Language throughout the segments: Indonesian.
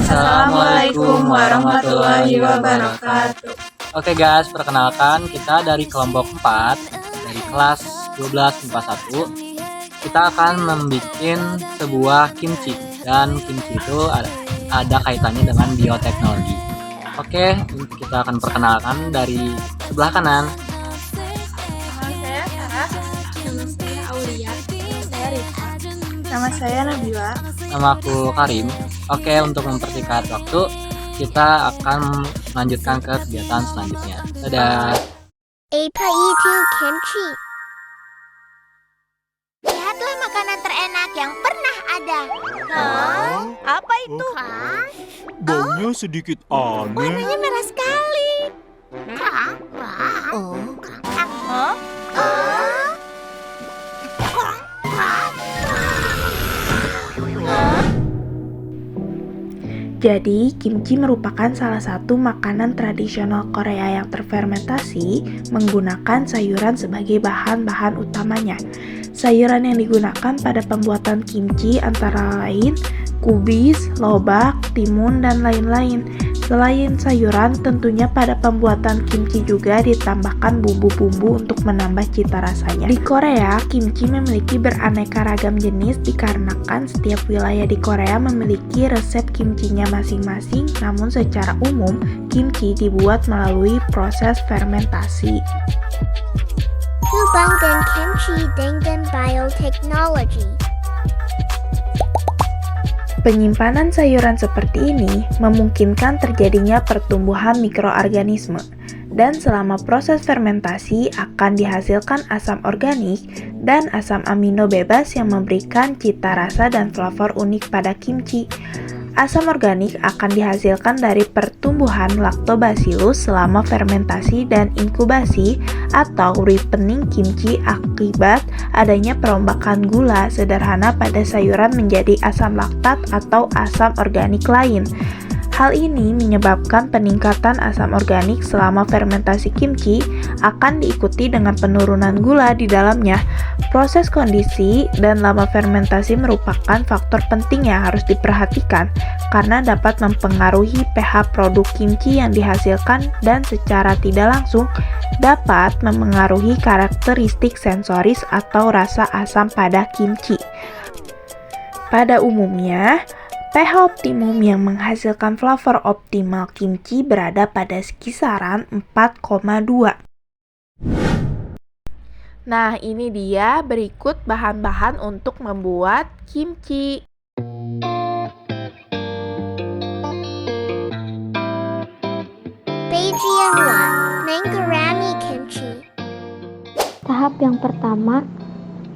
Assalamualaikum warahmatullahi wabarakatuh. Oke guys, perkenalkan kita dari kelompok 4 dari kelas 12 MIPA 1. Kita akan membuat sebuah kimchi dan kimchi itu ada kaitannya dengan bioteknologi. Oke, kita akan perkenalkan dari sebelah kanan. Nama saya Sarah. Nama saya Aulia. Saya Rita. Nama saya Nabila. Nama aku Karim. Oke, untuk mempersingkat waktu, kita akan melanjutkan ke kegiatan selanjutnya. Dadah. A2 Kimchi. Lihatlah makanan terenak yang pernah ada. Hah? Apa itu? Hah? Baunya sedikit aneh. Warnanya merah sekali. Hah? Jadi, kimchi merupakan salah satu makanan tradisional Korea yang terfermentasi menggunakan sayuran sebagai bahan-bahan utamanya. Sayuran yang digunakan pada pembuatan kimchi antara lain kubis, lobak, timun, dan lain-lain. Selain sayuran, tentunya pada pembuatan kimchi juga ditambahkan bumbu-bumbu untuk menambah cita rasanya. Di Korea, kimchi memiliki beraneka ragam jenis dikarenakan setiap wilayah di Korea memiliki resep kimchinya masing-masing, namun secara umum, kimchi dibuat melalui proses fermentasi. Hubang dan Kimchi dengan Biotechnology. Penyimpanan sayuran seperti ini memungkinkan terjadinya pertumbuhan mikroorganisme, dan selama proses fermentasi akan dihasilkan asam organik dan asam amino bebas yang memberikan cita rasa dan flavor unik pada kimchi. Asam organik akan dihasilkan dari pertumbuhan lactobacillus selama fermentasi dan inkubasi atau ripening kimchi akibat adanya perombakan gula sederhana pada sayuran menjadi asam laktat atau asam organik lain. Hal ini menyebabkan peningkatan asam organik selama fermentasi kimchi akan diikuti dengan penurunan gula di dalamnya. Proses kondisi dan lama fermentasi merupakan faktor penting yang harus diperhatikan karena dapat mempengaruhi pH produk kimchi yang dihasilkan dan secara tidak langsung dapat memengaruhi karakteristik sensoris atau rasa asam pada kimchi. Pada umumnya, pH optimum yang menghasilkan flavor optimal kimchi berada pada kisaran 4,2. Nah, ini dia berikut bahan-bahan untuk membuat kimchi. Bagian 1. Mangurami Kimchi. Tahap yang pertama,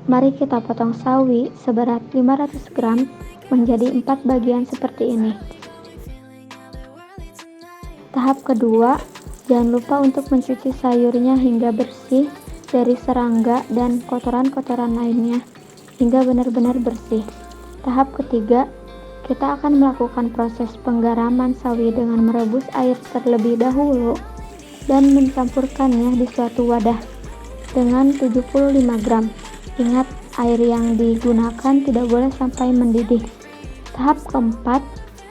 mari kita potong sawi seberat 500 gram menjadi 4 bagian seperti ini. Tahap kedua, jangan lupa untuk mencuci sayurnya hingga bersih dari serangga dan kotoran-kotoran lainnya hingga benar-benar bersih. Tahap ketiga, kita akan melakukan proses penggaraman sawi dengan merebus air terlebih dahulu dan mencampurkannya di suatu wadah dengan 75 gram. Ingat, air yang digunakan tidak boleh sampai mendidih. Tahap keempat,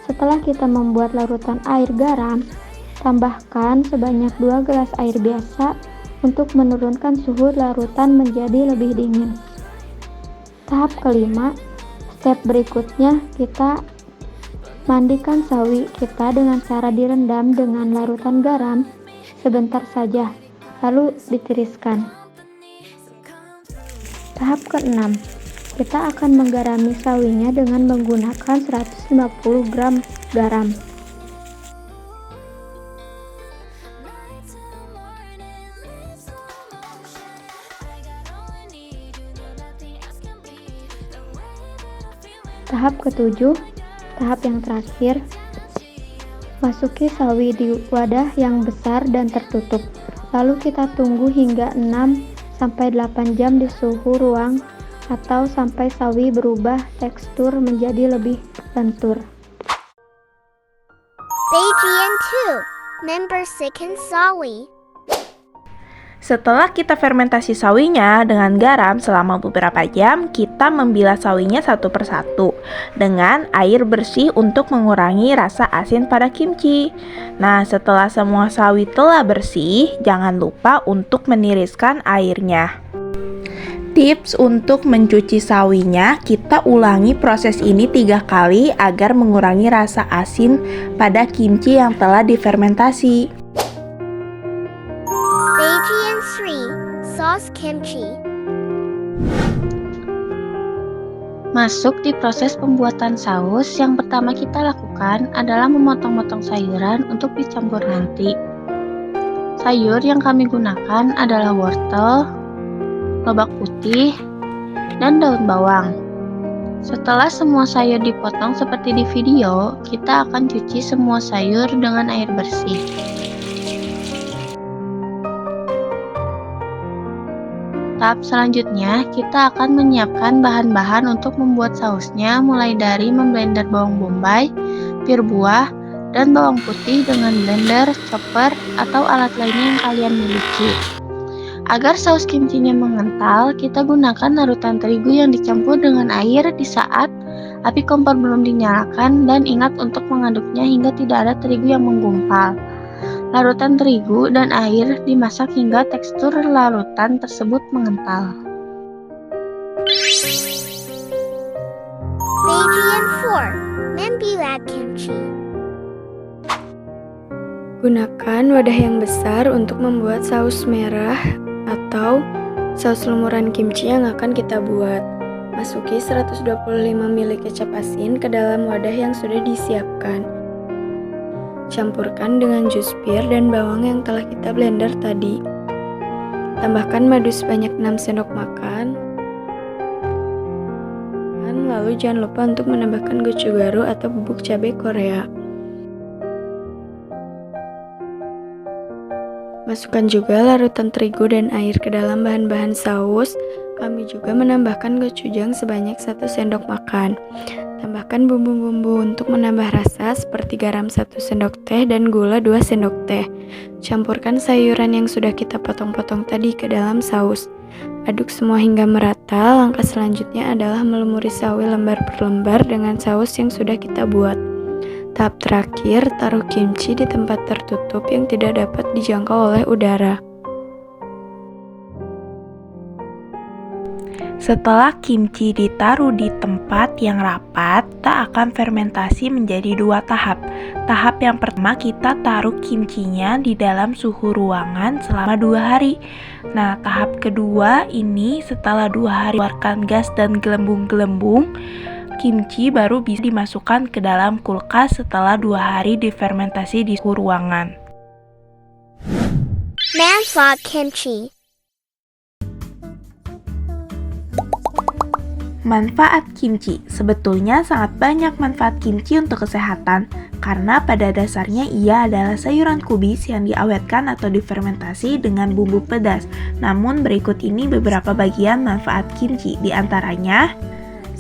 setelah kita membuat larutan air garam, tambahkan sebanyak 2 gelas air biasa untuk menurunkan suhu larutan menjadi lebih dingin. Tahap kelima, step berikutnya kita mandikan sawi kita dengan cara direndam dengan larutan garam sebentar saja, lalu ditiriskan. Tahap keenam, kita akan menggarami sawinya dengan menggunakan 150 gram garam. Tahap ketujuh, tahap yang terakhir, masuki sawi di wadah yang besar dan tertutup. Lalu kita tunggu hingga 6-8 jam di suhu ruang atau sampai sawi berubah tekstur menjadi lebih lentur. Bagian 2. Member second sawi. Setelah kita fermentasi sawinya dengan garam selama beberapa jam, kita membilas sawinya satu persatu dengan air bersih untuk mengurangi rasa asin pada kimchi. Nah, setelah semua sawi telah bersih, jangan lupa untuk meniriskan airnya. Tips untuk mencuci sawinya, kita ulangi proses ini 3 kali agar mengurangi rasa asin pada kimchi yang telah difermentasi. Beijing 3. Sauce kimchi. Masuk di proses pembuatan saus, yang pertama kita lakukan adalah memotong-motong sayuran untuk dicampur nanti. Sayur yang kami gunakan adalah wortel, lobak putih, dan daun bawang. Setelah semua sayur dipotong seperti di video, kita akan cuci semua sayur dengan air bersih. Tahap selanjutnya, kita akan menyiapkan bahan-bahan untuk membuat sausnya, mulai dari memblender bawang bombay, pir buah, dan bawang putih dengan blender, chopper, atau alat lainnya yang kalian miliki. Agar saus kimchinya mengental, kita gunakan larutan terigu yang dicampur dengan air di saat api kompor belum dinyalakan, dan ingat untuk mengaduknya hingga tidak ada terigu yang menggumpal. Larutan terigu dan air dimasak hingga tekstur larutan tersebut mengental. Beijing 4. Membuat kimchi. Gunakan wadah yang besar untuk membuat saus merah atau saus lumuran kimchi yang akan kita buat. Masuki 125 ml kecap asin ke dalam wadah yang sudah disiapkan. Campurkan dengan jus pir dan bawang yang telah kita blender tadi. Tambahkan madu sebanyak 6 sendok makan. Lalu jangan lupa untuk menambahkan gochugaru atau bubuk cabai Korea. Masukkan juga larutan terigu dan air ke dalam bahan-bahan saus. Kami juga menambahkan gochujang sebanyak 1 sendok makan. Tambahkan bumbu-bumbu untuk menambah rasa seperti garam 1 sendok teh dan gula 2 sendok teh. Campurkan sayuran yang sudah kita potong-potong tadi ke dalam saus. Aduk semua hingga merata. Langkah selanjutnya adalah melumuri sawi lembar per lembar dengan saus yang sudah kita buat. Tahap terakhir, taruh kimchi di tempat tertutup yang tidak dapat dijangkau oleh udara. Setelah kimchi ditaruh di tempat yang rapat, kita akan fermentasi menjadi 2 tahap. Tahap yang pertama, kita taruh kimchinya di dalam suhu ruangan selama 2 hari. Nah, tahap kedua ini setelah 2 hari keluarkan gas dan gelembung-gelembung, kimchi baru bisa dimasukkan ke dalam kulkas setelah 2 hari difermentasi di suhu ruangan. Manfaat kimchi. Manfaat kimchi. Sebetulnya sangat banyak manfaat kimchi untuk kesehatan, karena pada dasarnya ia adalah sayuran kubis yang diawetkan atau difermentasi dengan bumbu pedas. Namun berikut ini beberapa bagian manfaat kimchi, di antaranya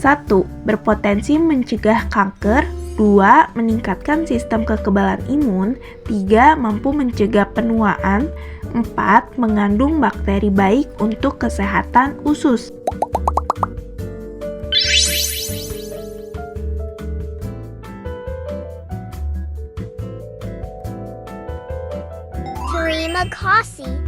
1. Berpotensi mencegah kanker. 2. Meningkatkan sistem kekebalan imun. 3. Mampu mencegah penuaan. 4. Mengandung bakteri baik untuk kesehatan usus. Terima kasih.